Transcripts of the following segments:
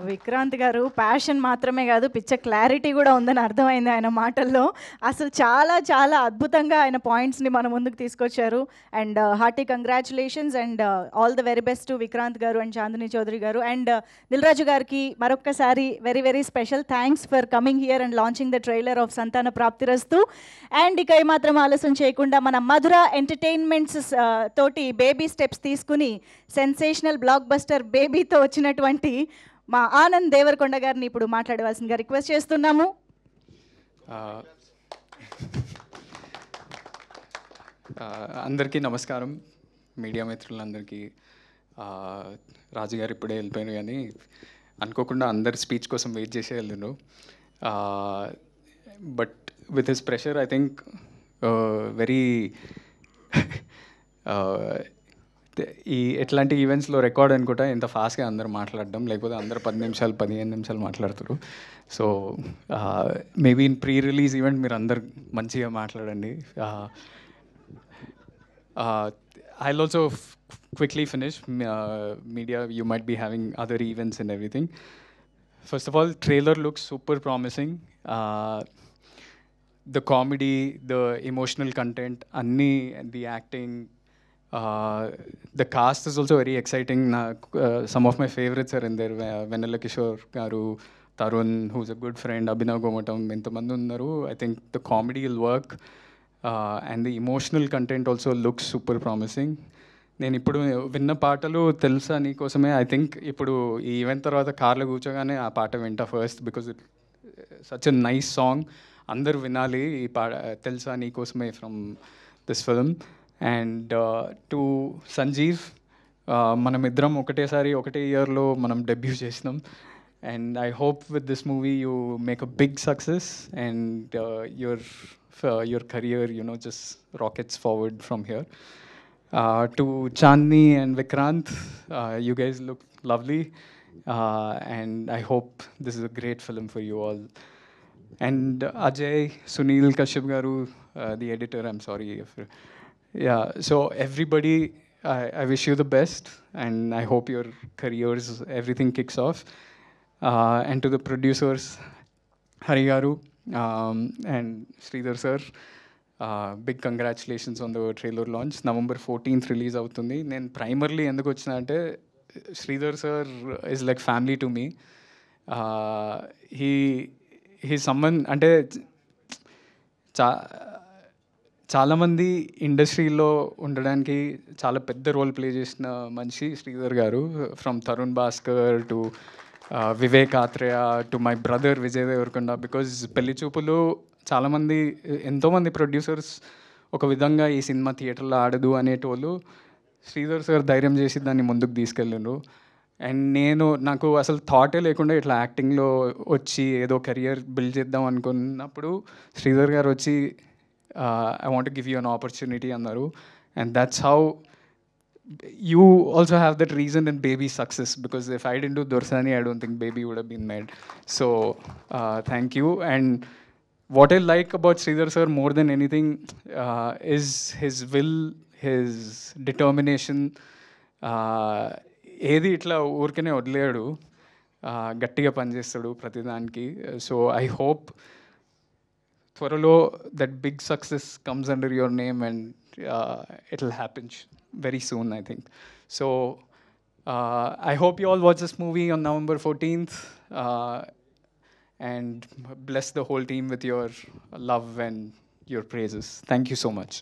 విక్రాంత్ గారు ప్యాషన్ మాత్రమే కాదు, పిచ్చ క్లారిటీ కూడా ఉందని అర్థమైంది ఆయన మాటల్లో. అసలు చాలా చాలా అద్భుతంగా ఆయన పాయింట్స్ని మన ముందుకు తీసుకొచ్చారు. And hearty congratulations and all the very best to Vikrant గారు అండ్ చాందిని చౌదరి గారు. అండ్ దిల్ రాజు గారికి మరొక్కసారి very very special thanks for coming here and launching the trailer of సంతాన ప్రాప్తిరస్తు. అండ్ ఇక ఏమాత్రం ఆలస్యం చేయకుండా మన మధుర ఎంటర్టైన్మెంట్స్ తోటి బేబీ స్టెప్స్ తీసుకుని సెన్సేషనల్ బ్లాక్ బస్టర్ బేబీతో వచ్చినటువంటి మా ఆనంద్ దేవరకొండ గారిని ఇప్పుడు మాట్లాడవలసిందిగా రిక్వెస్ట్ చేస్తున్నాము. అందరికీ నమస్కారం, మీడియా మిత్రులందరికీ. రాజుగారు ఇప్పుడే వెళ్ళిపోయారు, కానీ అనుకోకుండా అందరి స్పీచ్ కోసం వెయిట్ చేసే వెళ్ళారు. But with his pressure I think very ఈ ఎట్లాంటి ఈవెంట్స్లో రికార్డ్ అనుకుంటా ఇంత ఫాస్ట్గా అందరూ మాట్లాడడం, లేకపోతే అందరూ 10 నిమిషాలు 15 నిమిషాలు మాట్లాడుతారు. So maybe in pre release event మీరు అందరు మంచిగా మాట్లాడండి. I'll also quickly finish. Media, you might be having other events and everything. First of all, trailer looks super promising. The comedy, the emotional content, Anni, the acting, the cast is also very exciting. Some of my favorites are in there. Vennela Kishore garu, Tarun, who's a good friend, Abhinav Gomatam, intamandu unnaru. I think the comedy will work, and the emotional content also looks super promising. నేను ఇప్పుడు విన్న పాటలు తెలుసా నీకోసమే. I think ఇప్పుడు ఈ event తర్వాత కార్లో కూర్చోగానే ఆ పాట వింటా first, because it such a nice song. అందరూ వినాలి ఈ పాట, తెలుసా నీకోసమే, from this film. And to Sanjeev, మనమిద్దరం ఒకటేసారి ఒకటే ఇయర్లో మనం డెబ్యూ చేసినాం. And I hope with this movie you make a big success and your career, just rockets forward from here. To Chandni and Vikrant, you guys look lovely, and I hope this is a great film for you all. And Ajay, Sunil Kashyap garu, the editor, I'm sorry if... Yeah, so everybody, I wish you the best, and I hope your careers, everything kicks off. And to the producers, Hari garu, and Sridhar sir, big congratulations on the trailer launch. November 14th release అవుతుంది. నేను primarily ఎందుకు వచ్చిన అంటే, Sridhar sir is like family to me. He someone అంటే చాలామంది ఇండస్ట్రీలో ఉండడానికి చాలా పెద్ద రోల్ ప్లే చేసిన మనిషి శ్రీధర్ గారు. From Tarun Bhaskar to Vivek Athreya to my brother Vijay Deverakonda. Because Pelli Choopulu చాలామంది, ఎంతోమంది ప్రొడ్యూసర్స్ ఒక విధంగా ఈ సినిమా థియేటర్లో ఆడదు అనేటోళ్ళు, శ్రీధర్ సార్ ధైర్యం చేసి దాన్ని ముందుకు తీసుకెళ్ళిండ్రు. అండ్ నాకు అసలు థాటే లేకుండా ఇట్లా యాక్టింగ్లో వచ్చి ఏదో కెరియర్ బిల్డ్ చేద్దాం అనుకున్నప్పుడు శ్రీధర్ గారు వచ్చి I want give you an opportunity అన్నారు. And that's how you also have that reason in Baby's success, because if I didn't do Dorsani, I don't think Baby would have been made. So thank you. And what I like about Sridhar sir more than anything is his will, his determination. ఏది ఇట్లా ఊరికనే వదిలేడు, గట్టిగా పనిచేస్తాడు ప్రతిదానికి. So I hope త్వరలో that big success comes under your name, and it'll happen very soon, I think. So I hope you all watch this movie on November 14th, and bless the whole team with your love and your praises. Thank you so much.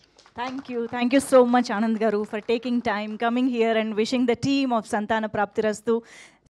Thank you so much, Anand garu, for taking time, coming here and wishing the team of Santana Praptirastu